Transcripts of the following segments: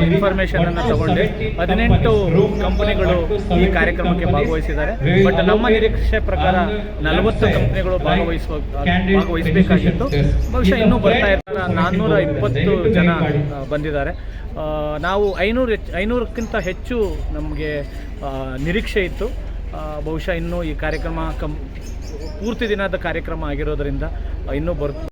Information ಅನ್ನು ತಗೊಂಡು 18 ಕಂಪನಿಗಳು ಈ ಕಾರ್ಯಕ್ರಮಕ್ಕೆ ಭಾಗವಹಿಸಿದ್ದಾರೆ. ಬಟ್ ನಮ್ಮ ನಿರೀಕ್ಷೆ ಪ್ರಕಾರ 40 ಕಂಪನಿಗಳು ಭಾಗವಹಿಸಬೇಕಾಗಿತ್ತು. ಬಹುಶಃ ಇನ್ನೂ ಬರ್ತಾ ಇರ್ತಾರೆ. 420 ಜನ ಬಂದಿದ್ದಾರೆ. ನಾವು 500ಕ್ಕಿಂತ ಹೆಚ್ಚು ನಮಗೆ ನಿರೀಕ್ಷೆ ಇತ್ತು. ಬಹುಶಃ ಇನ್ನೂ ಈ ಕಾರ್ಯಕ್ರಮ ಪೂರ್ತಿ ದಿನದ ಕಾರ್ಯಕ್ರಮ ಆಗಿರೋದರಿಂದ ಇನ್ನೂ ಬರುತ್ತೆ.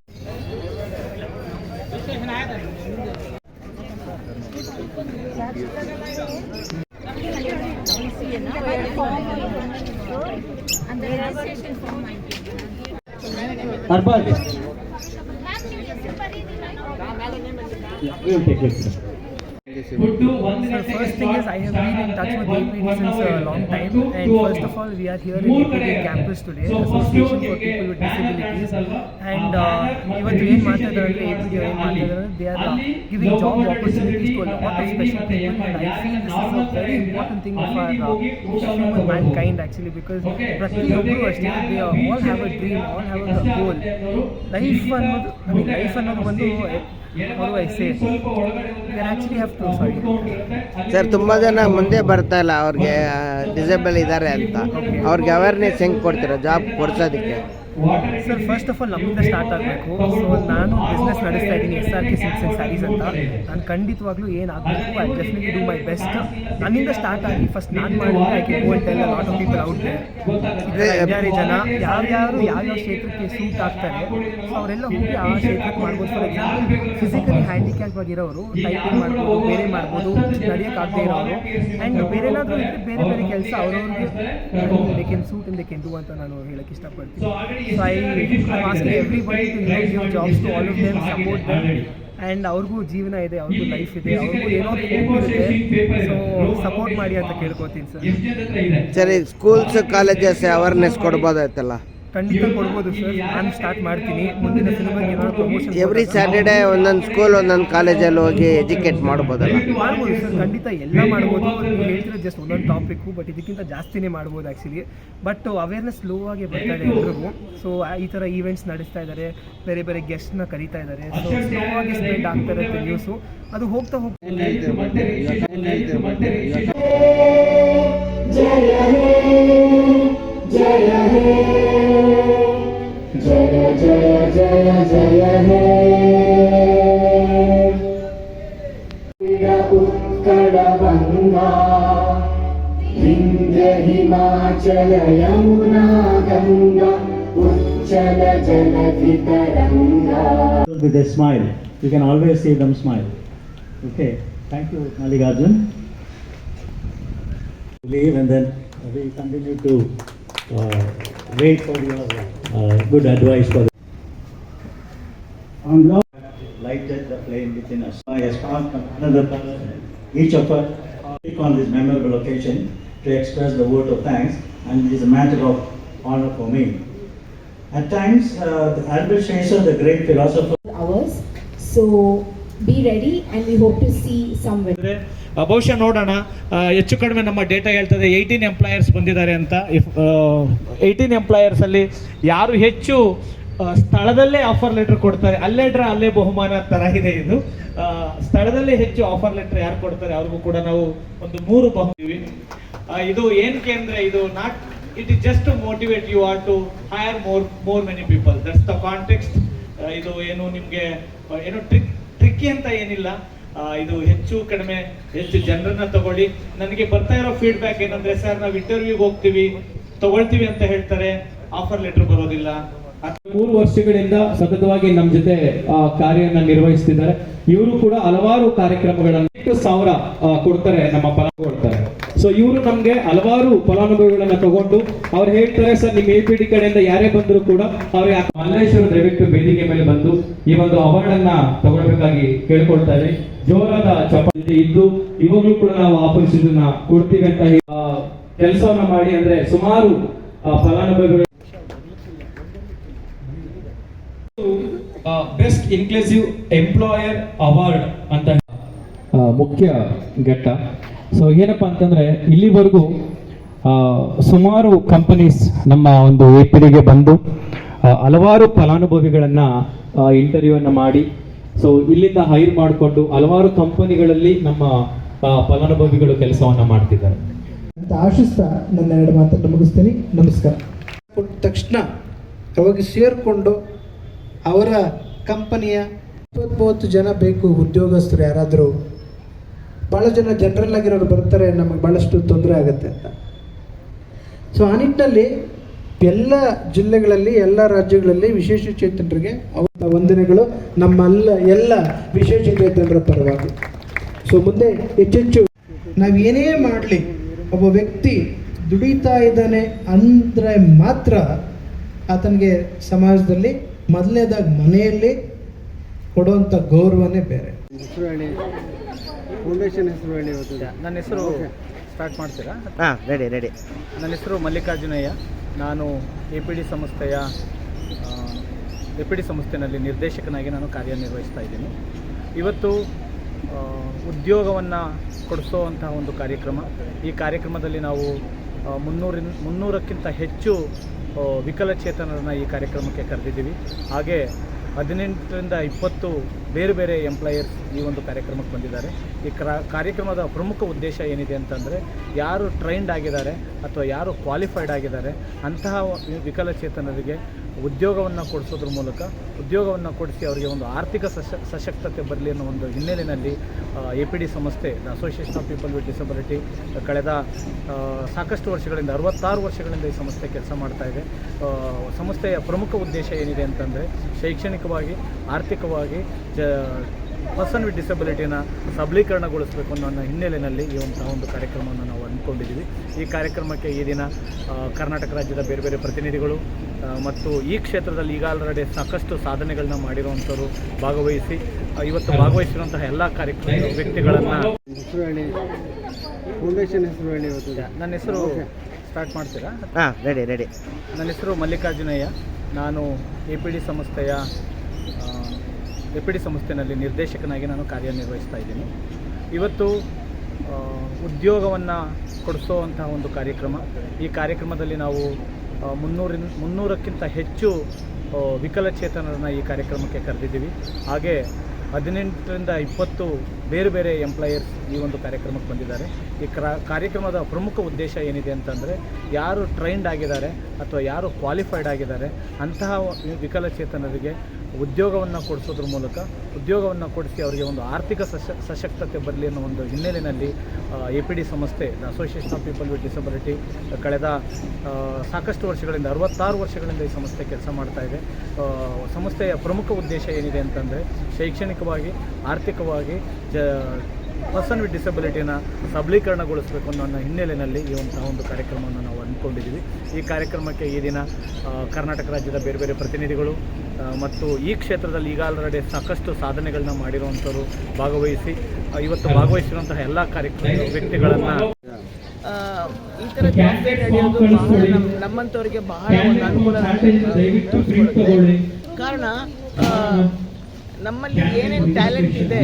So first thing is I have been in touch with APD since a long time, and first of all we are here in APD campus today, Association for People with Disabilities, and ಇವತ್ತು ಏನು ಮಾಡ್ತಿದ್ದಾರೆ ಅಂದರೆ APD ಏನು ಮಾಡ್ತಿದ್ದಾರೆ, they are giving job opportunities to a lot of special people, and I feel this is a very important thing of our human mankind actually, because ಪ್ರತಿಯೊಬ್ಬರು ಅಷ್ಟೇ they all have a dream, all have a goal. Life ಅನ್ನೋದು ಬಂದು sir ತುಂಬ ಜನ ಮುಂದೆ ಬರ್ತಾ ಇಲ್ಲ, ಅವ್ರಿಗೆ ಡಿಸೇಬಲ್ ಇದ್ದಾರೆ ಅಂತ. ಅವ್ರಿಗೆ ಅವೇರ್ನೆಸ್ ಹೆಂಗೆ ಕೊಡ್ತೀರಾ ಜಾಬ್ ಕೊಡ್ಸೋದಕ್ಕೆ? ಸರ್ ಫಸ್ಟ್ ಆಫ್ ಆಲ್ ನಮ್ಮಿಂದ ಸ್ಟಾರ್ಟ್ ಆಗಬೇಕು. ಸೊ ನಾನು ಬಿಸ್ನೆಸ್ ನಡೆಸ್ತಾ ಇದ್ದೀನಿ SRK ಸಿಲ್ಕ್ಸ್ ಆ್ಯಂಡ್ ಸ್ಯಾರೀಸ್ ಅಂತ. ನಾನು ಖಂಡಿತವಾಗ್ಲೂ ಏನಾಗಬೇಕು I definitely do my best. ನನ್ನಿಂದ ಸ್ಟಾರ್ಟ್ ಆಗಿ ಫಸ್ಟ್ ನಾನು ಮಾಡಿದ್ರೆ I can go and tell a lot of people out there. ಇದ್ದಾರೆ ಜನ ಯಾವ್ಯಾವ ಕ್ಷೇತ್ರಕ್ಕೆ ಸೂಟ್ ಆಗ್ತಾರೆ, ಸೊ ಅವರೆಲ್ಲ ಹೋಗಿ ಆ ಕ್ಷೇತ್ರಕ್ಕೆ ಮಾಡ್ಬೋದು. ಫಾರ್ ಎಕ್ಸಾಂಪಲ್ ಫಿಸಿಕಲಿ ಹ್ಯಾಂಡಿಕ್ಯಾಪ್ ಆಗಿರೋರು ಟೈಪಿಂಗ್ ಮಾಡ್ಬೋದು, ಬೇರೆ ಮಾಡ್ಬೋದು, ನಡೆಯೋಕ್ಕಾಗದೇ ಇರೋರು, ಆ್ಯಂಡ್ ಬೇರೆ ಏನಾದರೂ ಇದ್ದರೆ ಬೇರೆ ಕೆಲಸ ಅವ್ರವ್ರಿಗೆ they can suit and they can do ಅಂತ ನಾನು ಹೇಳೋಕ್ಕೆ ಇಷ್ಟಪಡ್ತೀನಿ. So I'm asking everybody to give jobs to all of them, support them, and ಅವ್ರಿಗೂ ಜೀವನ ಇದೆ, ಅವ್ರಿಗೂ ಲೈಫ್ ಇದೆ, ಅವ್ರಿಗೂ ಏನೋ ಇರುತ್ತೆ. ಸೊ ಸಪೋರ್ಟ್ ಮಾಡಿ ಅಂತ ಕೇಳ್ಕೊತೀನಿ ಸರ್. ಸರಿ, ಸ್ಕೂಲ್ಸ್ ಕಾಲೇಜಸ್ ಅವೇರ್ನೆಸ್ ಕೊಡ್ಬೋದಾಯ್ತಲ್ಲ? ಖಂಡಿತ ಕೊಡ್ಬೋದು ಸರ್. ನಾನು ಸ್ಟಾರ್ಟ್ ಮಾಡ್ತೀನಿ ಮುಂದಿನ ಸಿನಿಮಾಗೆ ಏನಾದ್ರು ಪ್ರಮೋಷನ್. ಎವ್ರಿ ಸ್ಯಾಟರ್ಡೇ ಒಂದೊಂದು ಸ್ಕೂಲ್ ಒಂದೊಂದು ಕಾಲೇಜಲ್ಲಿ ಹೋಗಿ ಎಜುಕೇಟ್ ಮಾಡ್ಬೋದಲ್ಲ? ಮಾಡ್ಬೋದು ಸರ್, ಖಂಡಿತ ಎಲ್ಲ ಮಾಡ್ಬೋದು. ನೀವು ಹೇಳ್ತಿರೋ ಜಸ್ಟ್ ಒಂದೊಂದು ಟಾಪಿಕ್ಕು, ಬಟ್ ಇದಕ್ಕಿಂತ ಜಾಸ್ತಿನೇ ಮಾಡ್ಬೋದು ಆ್ಯಕ್ಚುಲಿ. ಬಟ್ ಅವೇರ್ನೆಸ್ ಸ್ಲೋ ಆಗಿ ಬರ್ತಾ ಇದೆ ಎಲ್ರಿಗೂ. ಸೊ ಈ ಥರ ಈವೆಂಟ್ಸ್ ನಡೆಸ್ತಾ ಇದ್ದಾರೆ, ಬೇರೆ ಬೇರೆ ಗೆಸ್ಟ್ನ ಕರೀತಾ ಇದ್ದಾರೆ. ಸೊ ಸ್ಲೋ ಆಗಿ ಸ್ಪ್ರೆಡ್ ಆಗ್ತಾ ಇರುತ್ತೆ ನ್ಯೂಸು. ಅದು ಹೋಗ್ತಾ जय हे जय जय जय जय हे उत्कल गंगा विंध्य हिमाचल यमुना गंगा उच्चल जलधि तरंगा. With a smile, you can always see them smile. Okay, thank you Mallikarjun. Leave and then we continue to wait for your good advice for lighted the flame within us. I have found another person, each of us take on this memorable occasion to express the word of thanks, and it is a matter of honor for me. At times, Albert Schweitzer, the great philosopher, hours, so be ready and we hope to see somewhere. ಬಹುಶಃ ನೋಡೋಣ. ಹೆಚ್ಚು ಕಡಿಮೆ ನಮ್ಮ data ಹೇಳ್ತದೆ 18 employers ಬಂದಿದ್ದಾರೆ ಅಂತ. 18 ಎಂಪ್ಲಾಯರ್ಸಲ್ಲಿ ಯಾರು ಹೆಚ್ಚು ಸ್ಥಳದಲ್ಲೇ ಆಫರ್ ಲೆಟರ್ ಕೊಡ್ತಾರೆ, ಅಲ್ಲೇ ಬಹುಮಾನ ಥರ ಇದೆ ಇದು. ಸ್ಥಳದಲ್ಲೇ ಹೆಚ್ಚು ಆಫರ್ ಲೆಟರ್ ಯಾರು ಕೊಡ್ತಾರೆ ಅವ್ರಿಗೂ ಕೂಡ ನಾವು ಒಂದು 3 ಬಹುಮಾನ. ಇದು ಏನಕ್ಕೆ ಅಂದರೆ ಇದು not it is just to motivate you are to hire more many people. That's the context. ಇದು ಏನು ನಿಮಗೆ ಏನು ಟ್ರಿಕ್ಕಿ ಅಂತ ಏನಿಲ್ಲ. ಇದು ಹೆಚ್ಚು ಜನರನ್ನ ತಗೊಳ್ಳಿ. ನನಗೆ ಬರ್ತಾ ಇರೋ ಫೀಡ್ಬ್ಯಾಕ್ ಏನಂದ್ರೆ, ಸರ್ ನಾವು ಇಂಟರ್ವ್ಯೂಗೆ ಹೋಗ್ತೀವಿ ತಗೊಳ್ತೀವಿ ಅಂತ ಹೇಳ್ತಾರೆ, ಆಫರ್ ಲೆಟರ್ ಬರೋದಿಲ್ಲ. 3 ವರ್ಷಗಳಿಂದ ಸತತವಾಗಿ ನಮ್ಮ ಜೊತೆ ಕಾರ್ಯನ ನಿರ್ವಹಿಸ್ತಿದ್ದಾರೆ. ಇವರು ಕೂಡ ಹಲವಾರು ಕಾರ್ಯಕ್ರಮಗಳನ್ನು 8,000 ಕೊಡ್ತಾರೆ, ನಮ್ಮ ಫಲ ಕೊಡ್ತಾರೆ. ಸೊ ಇವರು ನಮ್ಗೆ ಹಲವಾರು ಫಲಾನುಭವಿಗಳನ್ನ ತಗೊಂಡು ಅವ್ರು ಹೇಳ್ತಾರೆ, ಸರ್ ನಿಮ್ಮ APD ಕಡೆಯಿಂದ ಯಾರೇ ಬಂದ್ರು ಕೂಡ ಅವ್ರಿಗೆ ಮಲ್ಲೇಶ್ವರ ದಯವಿಟ್ಟು ವೇದಿಕೆ ಮೇಲೆ ಬಂದು ಈ ಒಂದು ಅವಾರ್ಡ್ ಅನ್ನ ತಗೊಳ್ಬೇಕಾಗಿ ಕೇಳ್ಕೊಳ್ತಾರೆ. ಜೋರಾದ ಚಪ್ಪಾಳೆ ಇದ್ದು ಇವಾಗಲೂ ಕೂಡ ನಾವು ಆಪರೇಷನ್ ಕೊಡ್ತೀವಿ ಅಂತ ಕೆಲಸವನ್ನ ಮಾಡಿ, ಅಂದ್ರೆ ಸುಮಾರು ಫಲಾನುಭವಿಗಳು ಬೆಸ್ಟ್ ಇನ್ಕ್ಲೂಸಿವ್ ಎಂಪ್ಲಾಯರ್ ಅವಾರ್ಡ್ ಅಂತ ಮುಖ್ಯ ಘಟ್ಟ. ಸೊ ಏನಪ್ಪಾ ಅಂತಂದ್ರೆ ಇಲ್ಲಿವರೆಗೂ ಸುಮಾರು ಕಂಪನೀಸ್ ನಮ್ಮ ಒಂದು APDಗೆ ಬಂದು ಹಲವಾರು ಫಲಾನುಭವಿಗಳನ್ನ ಇಂಟರ್ವ್ಯೂವನ್ನು ಮಾಡಿ ಸೊ ಇಲ್ಲಿಂದ ಹೈರ್ ಮಾಡಿಕೊಂಡು ಹಲವಾರು ಕಂಪನಿಗಳಲ್ಲಿ ನಮ್ಮ ಫಲಾನುಭವಿಗಳು ಕೆಲಸವನ್ನ ಮಾಡ್ತಿದ್ದಾರೆ ಅಂತ ಆಶಿಸ್ತಾ ನನ್ನ 2 ಮಾತನ್ನು ಮುಗಿಸ್ತೀನಿ. ನಮಸ್ಕಾರ. ಕೊಟ್ಟ ತಕ್ಷಣ ಅವಾಗ ಸೇರಿಕೊಂಡು ಅವರ ಕಂಪನಿಯ 20-30 ಜನ ಬೇಕು ಉದ್ಯೋಗಸ್ಥರು ಯಾರಾದರೂ. ಭಾಳ ಜನ ಜನರಲ್ ಆಗಿರೋರು ಬರ್ತಾರೆ, ನಮಗೆ ಭಾಳಷ್ಟು ತೊಂದರೆ ಆಗುತ್ತೆ ಅಂತ. ಸೊ ಆ ನಿಟ್ಟಿನಲ್ಲಿ ಎಲ್ಲ ಜಿಲ್ಲೆಗಳಲ್ಲಿ ಎಲ್ಲ ರಾಜ್ಯಗಳಲ್ಲಿ ವಿಶೇಷ ಚೇತನರಿಗೆ ಅವರ ವಂದನೆಗಳು ಎಲ್ಲ ವಿಶೇಷಚೇತನರ ಪರವಾಗಿ. ಸೊ ಮುಂದೆ ಹೆಚ್ಚೆಚ್ಚು ನಾವು ಏನೇ ಮಾಡಲಿ, ಒಬ್ಬ ವ್ಯಕ್ತಿ ದುಡಿತಾ ಇದ್ದಾನೆ ಅಂದರೆ ಮಾತ್ರ ಆತನಿಗೆ ಸಮಾಜದಲ್ಲಿ ಮೊದಲನೇದಾಗಿ ಮನೆಯಲ್ಲಿ ಕೊಡುವಂಥ ಗೌರವನೇ ಬೇರೆ. ಫೌಂಡೇಶನ್ ಹೆಸರು ಹೇಳಿ. ನನ್ನ ಹೆಸರು ಸ್ಟಾರ್ಟ್ ಮಾಡ್ತೀರಾ? ಹಾಂ, ರೆಡಿ. ನನ್ನ ಹೆಸರು ಮಲ್ಲಿಕಾರ್ಜುನಯ್ಯ. ನಾನು APD ಸಂಸ್ಥೆಯಲ್ಲಿ ನಿರ್ದೇಶಕನಾಗಿ ನಾನು ಕಾರ್ಯನಿರ್ವಹಿಸ್ತಾ ಇದ್ದೀನಿ. ಇವತ್ತು ಉದ್ಯೋಗವನ್ನು ಕೊಡಿಸೋವಂತಹ ಒಂದು ಕಾರ್ಯಕ್ರಮ. ಈ ಕಾರ್ಯಕ್ರಮದಲ್ಲಿ ನಾವು 300ಕ್ಕಿಂತ ಹೆಚ್ಚು ವಿಕಲಚೇತನರನ್ನು ಈ ಕಾರ್ಯಕ್ರಮಕ್ಕೆ ಕರೆದಿದ್ದೀವಿ. ಹಾಗೆ 18ರಿಂದ 20 ಬೇರೆ ಎಂಪ್ಲಾಯರ್ಸ್ ಈ ಒಂದು ಕಾರ್ಯಕ್ರಮಕ್ಕೆ ಬಂದಿದ್ದಾರೆ. ಈ ಕಾರ್ಯಕ್ರಮದ ಪ್ರಮುಖ ಉದ್ದೇಶ ಏನಿದೆ ಅಂತಂದರೆ, ಯಾರು ಟ್ರೈನ್ಡ್ ಆಗಿದ್ದಾರೆ ಅಥವಾ ಯಾರು ಕ್ವಾಲಿಫೈಡ್ ಆಗಿದ್ದಾರೆ ಅಂತಹ ವಿಕಲಚೇತನರಿಗೆ ಉದ್ಯೋಗವನ್ನು ಕೊಡಿಸೋದ್ರ ಮೂಲಕ ಉದ್ಯೋಗವನ್ನು ಕೊಡಿಸಿ ಅವರಿಗೆ ಒಂದು ಆರ್ಥಿಕ ಸಶಕ್ತತೆ ಬರಲಿ ಅನ್ನೋ ಒಂದು ಹಿನ್ನೆಲೆಯಲ್ಲಿ APD ಸಂಸ್ಥೆ, the association of people with disability, ಕಳೆದ ಸಾಕಷ್ಟು ವರ್ಷಗಳಿಂದ 66 ವರ್ಷಗಳಿಂದ ಈ ಸಂಸ್ಥೆ ಕೆಲಸ ಮಾಡ್ತಾ ಇದೆ. ಸಂಸ್ಥೆಯ ಪ್ರಮುಖ ಉದ್ದೇಶ ಏನಿದೆ ಅಂತಂದರೆ, ಶೈಕ್ಷಣಿಕವಾಗಿ ಆರ್ಥಿಕವಾಗಿ ಪರ್ಸನ್ ವಿತ್ ಡಿಸಬಿಲಿಟಿನ ಸಬಲೀಕರಣಗೊಳಿಸಬೇಕು ಅನ್ನೋ ಹಿನ್ನೆಲೆಯಲ್ಲಿ ಈ ಒಂದು ಕಾರ್ಯಕ್ರಮವನ್ನು ನಾವು ಅಂದ್ಕೊಂಡಿದ್ದೀವಿ. ಈ ಕಾರ್ಯಕ್ರಮಕ್ಕೆ ಈ ದಿನ ಕರ್ನಾಟಕ ರಾಜ್ಯದ ಬೇರೆ ಪ್ರತಿನಿಧಿಗಳು ಮತ್ತು ಈ ಕ್ಷೇತ್ರದಲ್ಲಿ ಈಗ ಆಲ್ರೆಡಿ ಸಾಕಷ್ಟು ಸಾಧನೆಗಳನ್ನ ಮಾಡಿರುವಂಥವ್ರು ಭಾಗವಹಿಸಿ, ಇವತ್ತು ಭಾಗವಹಿಸಿರುವಂತಹ ಎಲ್ಲ ವ್ಯಕ್ತಿಗಳನ್ನು. ಫೌಂಡೇಶನ್ ಹೆಸರು ಹೇಳಿ. ನನ್ನ ಹೆಸರು ಸ್ಟಾರ್ಟ್ ಮಾಡ್ತೀರಾ? ಹಾಂ, ರೆಡಿ. ನನ್ನ ಹೆಸರು ಮಲ್ಲಿಕಾರ್ಜುನಯ್ಯ. ನಾನು APD ಸಂಸ್ಥೆಯಲ್ಲಿ ನಿರ್ದೇಶಕನಾಗಿ ನಾನು ಕಾರ್ಯನಿರ್ವಹಿಸ್ತಾ ಇದ್ದೀನಿ. ಇವತ್ತು ಉದ್ಯೋಗವನ್ನು ಕೊಡಿಸೋವಂತಹ ಒಂದು ಕಾರ್ಯಕ್ರಮ. ಈ ಕಾರ್ಯಕ್ರಮದಲ್ಲಿ ನಾವು 300ಕ್ಕಿಂತ ಹೆಚ್ಚು ವಿಕಲಚೇತನರನ್ನು ಈ ಕಾರ್ಯಕ್ರಮಕ್ಕೆ ಕರೆದಿದ್ದೀವಿ. ಹಾಗೆ 18ರಿಂದ 20 ಬೇರೆ ಎಂಪ್ಲಾಯರ್ಸ್ ಈ ಒಂದು ಕಾರ್ಯಕ್ರಮಕ್ಕೆ ಬಂದಿದ್ದಾರೆ. ಈ ಕಾರ್ಯಕ್ರಮದ ಪ್ರಮುಖ ಉದ್ದೇಶ ಏನಿದೆ ಅಂತಂದರೆ, ಯಾರು ಟ್ರೈನ್ಡ್ ಆಗಿದ್ದಾರೆ ಅಥವಾ ಯಾರು ಕ್ವಾಲಿಫೈಡ್ ಆಗಿದ್ದಾರೆ ಅಂತಹ ವಿಕಲಚೇತನರಿಗೆ ಉದ್ಯೋಗವನ್ನು ಕೊಡಿಸೋದ್ರ ಮೂಲಕ ಉದ್ಯೋಗವನ್ನು ಕೊಡಿಸಿ ಅವರಿಗೆ ಒಂದು ಆರ್ಥಿಕ ಸಶಕ್ತತೆ ಬರಲಿ ಅನ್ನೋ ಒಂದು ಹಿನ್ನೆಲೆಯಲ್ಲಿ APD ಸಂಸ್ಥೆ, the association of people with disability, ಕಳೆದ ಸಾಕಷ್ಟು ವರ್ಷಗಳಿಂದ 66 ವರ್ಷಗಳಿಂದ ಈ ಸಂಸ್ಥೆ ಕೆಲಸ ಮಾಡ್ತಾ ಇದೆ. ಸಂಸ್ಥೆಯ ಪ್ರಮುಖ ಉದ್ದೇಶ ಏನಿದೆ ಅಂತಂದರೆ, ಶೈಕ್ಷಣಿಕವಾಗಿ ಆರ್ಥಿಕವಾಗಿ ಪರ್ಸನ್ ವಿತ್ ಡಿಸಬಿಲಿಟಿನ ಸಬಲೀಕರಣಗೊಳಿಸಬೇಕು ಅನ್ನೋ ಹಿನ್ನೆಲೆಯಲ್ಲಿ ಈ ಒಂದು ಕಾರ್ಯಕ್ರಮವನ್ನು ನಾವು ಅಂದ್ಕೊಂಡಿದ್ದೀವಿ. ಈ ಕಾರ್ಯಕ್ರಮಕ್ಕೆ ಈ ದಿನ ಕರ್ನಾಟಕ ರಾಜ್ಯದ ಬೇರೆ ಪ್ರತಿನಿಧಿಗಳು ಮತ್ತು ಈ ಕ್ಷೇತ್ರದಲ್ಲಿ ಈಗ ಆಲ್ರೆಡಿ ಸಾಕಷ್ಟು ಸಾಧನೆಗಳನ್ನ ಮಾಡಿರುವಂಥವ್ರು ಭಾಗವಹಿಸಿ, ಇವತ್ತು ಭಾಗವಹಿಸಿರುವಂತಹ ಎಲ್ಲ ವ್ಯಕ್ತಿಗಳನ್ನು. ಈ ಥರ ಜಾತ್ರೆ ನಡೆಯೋದು ಬಹಳ ನಮ್ಮಂಥವ್ರಿಗೆ ಬಹಳ ಒಂದು ಅನುಕೂಲ. ಕಾರಣ ನಮ್ಮಲ್ಲಿ ಏನೇನು ಟ್ಯಾಲೆಂಟ್ ಇದೆ,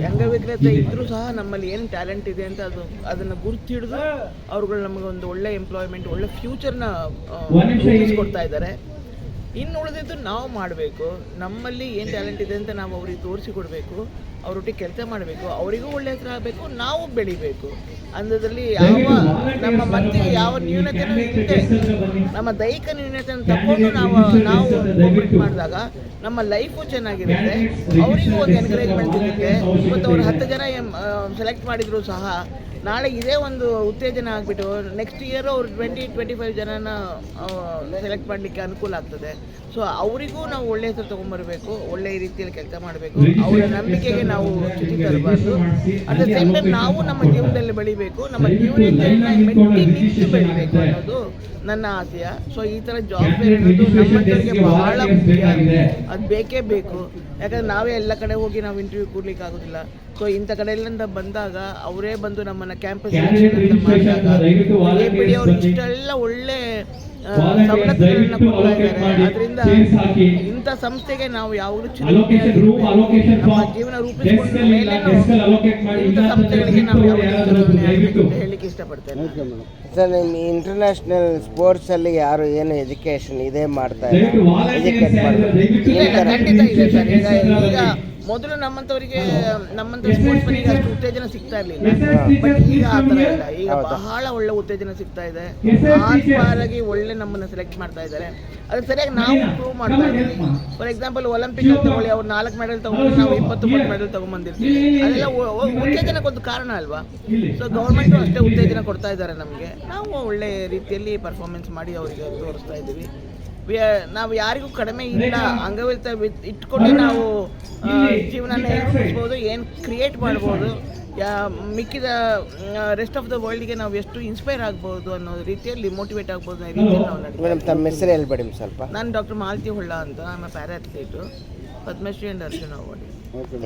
ಅಂಗವಿಕಲತೆ ಇದ್ದರೂ ಸಹ ನಮ್ಮಲ್ಲಿ ಏನು ಟ್ಯಾಲೆಂಟ್ ಇದೆ ಅಂತ ಅದನ್ನು ಗುರುತು ಹಿಡಿದು ಅವ್ರುಗಳು ನಮಗೊಂದು ಒಳ್ಳೆ ಎಂಪ್ಲಾಯ್ಮೆಂಟ್, ಒಳ್ಳೆ ಫ್ಯೂಚರ್ನ ಕೊಡ್ತಾ ಇದ್ದಾರೆ. ಇನ್ನು ಉಳಿದಿದ್ದು ನಾವು ಮಾಡಬೇಕು. ನಮ್ಮಲ್ಲಿ ಏನು ಟ್ಯಾಲೆಂಟ್ ಇದೆ ಅಂತ ನಾವು ಅವ್ರಿಗೆ ತೋರಿಸಿಕೊಡ್ಬೇಕು, ಅವರೊಟ್ಟಿಗೆ ಕೆಲಸ ಮಾಡಬೇಕು, ಅವರಿಗೂ ಒಳ್ಳೆ ಹೆಸರು ಆಗಬೇಕು, ನಾವು ಬೆಳಿಬೇಕು. ಅಂಥದ್ರಲ್ಲಿ ನಮ್ಮ ಮನಸ್ಸಿಗೆ ಯಾವ ನ್ಯೂನತೆಯೂ ಇದೆ, ನಮ್ಮ ದೈಹಿಕ ನ್ಯೂನತೆಯನ್ನು ತಗೊಂಡು ನಾವು ಕೋಪರೇಟ್ ಮಾಡಿದಾಗ ನಮ್ಮ ಲೈಫು ಚೆನ್ನಾಗಿರುತ್ತೆ, ಅವರಿಗೂ ಒಂದು ಎನ್ಕರೇಜ್ಮೆಂಟ್ ಸಿಗುತ್ತೆ. ಇವತ್ತು ಅವ್ರು 10 ಜನ ಸೆಲೆಕ್ಟ್ ಮಾಡಿದರೂ ಸಹ ನಾಳೆ ಇದೇ ಒಂದು ಉತ್ತೇಜನ ಆಗಿಬಿಟ್ಟು ನೆಕ್ಸ್ಟ್ ಇಯರ್ ಅವ್ರು 20-25 ಜನನ ಸೆಲೆಕ್ಟ್ ಮಾಡಲಿಕ್ಕೆ ಅನುಕೂಲ ಆಗ್ತದೆ. ಸೊ ಅವರಿಗೂ ನಾವು ಒಳ್ಳೆ ಹೆಸರು ತೊಗೊಂಬರ್ಬೇಕು, ಒಳ್ಳೆ ರೀತಿಯಲ್ಲಿ ಕೆಲಸ ಮಾಡಬೇಕು, ಅವರ ನಂಬಿಕೆಗೆ ನಾವು ಚ್ಯುತಿ ತರಬಾರ್ದು. ಅಟ್ ದ ಸೇಮ್ ಟೈಮ್ ನಾವು ನಮ್ಮ ಜೀವನದಲ್ಲಿ ಬೆಳಿಬೇಕು, ನಮ್ಮ ಜೀವನದಲ್ಲಿ ಮೆಟ್ಟಿ ನಿಂತು ಬೆಳಿಬೇಕು ಅನ್ನೋದು ನನ್ನ ಆಸೆಯ. ಸೊ ಈ ಥರ ಜಾಬ್ ಫೇರ್ ಅನ್ನೋದು ನಮ್ಮಂಥವ್ರಿಗೆ ಬಹಳ ಮುಖ್ಯ, ಅದು ಬೇಕೇ ಬೇಕು. ಯಾಕಂದರೆ ನಾವೇ ಎಲ್ಲ ಕಡೆ ಹೋಗಿ ನಾವು ಇಂಟರ್ವ್ಯೂ ಕೊಡ್ಲಿಕ್ಕೆ ಆಗೋದಿಲ್ಲ. ಸೊ ಇಂಥ ಕಡೆಯಿಂದ ಬಂದಾಗ ಅವರೇ ಬಂದು ನಮ್ಮನ್ನು ಕ್ಯಾಂಪಸ್ ಮಾಡಿದಾಗ APD ಅವರು ಇಷ್ಟೆಲ್ಲ ಒಳ್ಳೆ ಸವಲತ್ತುಗಳನ್ನ ಕೊಡ್ತಾ ಇದ್ದಾರೆ. ಅದರಿಂದ ಇಂಥ ಸಂಸ್ಥೆಗೆ ನಾವು ಯಾವಾಗಲೂ ನಮ್ಮ ಜೀವನ ರೂಪಿಸಿಕೊಂಡ ಮೇಲೆ ಇಂಥ ಸಂಸ್ಥೆಗಳಿಗೆ ನಾವು ಯಾವಾಗಲೂ ಹೇಳಲಿಕ್ಕೆ ಇಷ್ಟಪಡ್ತೇನೆ. ಸರ್ ನಿಮ್ಮ ಇಂಟರ್ನ್ಯಾಷನಲ್ ಸ್ಪೋರ್ಟ್ಸಲ್ಲಿ ಯಾರು ಏನು ಎಜುಕೇಷನ್ ಇದೇ ಮಾಡ್ತಾ ಇಲ್ಲ ದಯವಿಟ್ಟು ವಾಲಂಟಿಯರ್ಸ್ ಎಜುಕೇಟ್ ಯಾರಾದ್ರೂ ಮಾಡಬೇಕು ದಯವಿಟ್ಟು ಇಲ್ಲ, ಇಲ್ಲ, ಖಂಡಿತ ಇದೆ ಸರ್. ಈಗ ಮೊದಲು ನಮ್ಮಂಥವರಿಗೆ ನಮ್ಮಂಥ ಸ್ಪೋರ್ಟ್ಸ್ಮನಿಗೆ ಅಷ್ಟು ಉತ್ತೇಜನ ಸಿಗ್ತಾ ಇರಲಿಲ್ಲ, ಬಟ್ ಈಗ ಆ ಥರ ಇಲ್ಲ. ಈಗ ಬಹಳ ಒಳ್ಳೆ ಉತ್ತೇಜನ ಸಿಗ್ತಾ ಇದೆ. ಆಗಿ ಒಳ್ಳೆ ನಮ್ಮನ್ನು ಸೆಲೆಕ್ಟ್ ಮಾಡ್ತಾ ಇದ್ದಾರೆ. ಅದು ಸರಿಯಾಗಿ ನಾವು ಪ್ರೂವ್ ಮಾಡ್ತಾ ಇದ್ದೀವಿ. ಫಾರ್ ಎಕ್ಸಾಂಪಲ್ ಒಲಿಂಪಿಕ್ ತಗೊಳ್ಳಿ, ಅವ್ರು 4 ಮೆಡಲ್ ತಗೊಂಡು ನಾವು 20 ಮೆಡಲ್ ತಗೊಂಡ್ಬಂದಿರ್ತೀವಿ. ಅದೆಲ್ಲ ಉತ್ತೇಜನಕ್ಕೊಂದು ಕಾರಣ ಅಲ್ವಾ? ಸೊ ಗೌರ್ಮೆಂಟು ಅಷ್ಟೇ ಉತ್ತೇಜನ ಕೊಡ್ತಾ ಇದ್ದಾರೆ ನಮಗೆ. ನಾವು ಒಳ್ಳೆ ರೀತಿಯಲ್ಲಿ ಪರ್ಫಾರ್ಮೆನ್ಸ್ ಮಾಡಿ ಅವರಿಗೆ ತೋರಿಸ್ತಾ ಇದ್ದೀವಿ. ನಾವು ಯಾರಿಗೂ ಕಡಿಮೆ ಇಲ್ಲ, ಅಂಗವಿಕಲ ಇಟ್ಕೊಂಡು ನಾವು ಜೀವನನ ರೂಪಿಸ್ಬೋದು, ಏನು ಕ್ರಿಯೇಟ್ ಮಾಡ್ಬೋದು, ಮಿಕ್ಕಿದ ರೆಸ್ಟ್ ಆಫ್ ದ ವರ್ಲ್ಡ್ಗೆ ನಾವು ಎಷ್ಟು ಇನ್ಸ್ಪೈರ್ ಆಗ್ಬೋದು ಅನ್ನೋ ರೀತಿಯಲ್ಲಿ ಮೋಟಿವೇಟ್ ಆಗ್ಬೋದು ಅನ್ನೋ ರೀತಿಯಲ್ಲಿ ನಾವು ನಡೀತೀವಿ. ಮೇಡಮ್ ತಮ್ಮ ಹೆಸರು ಹೇಳ್ಬೇಡಿ ಸ್ವಲ್ಪ. ನಾನು ಡಾಕ್ಟರ್ ಮಾಲತಿ ಹೊಳ್ಳ ಅಂತ, ನಮ್ಮ para athlete, Padma Shri and Arjuna award.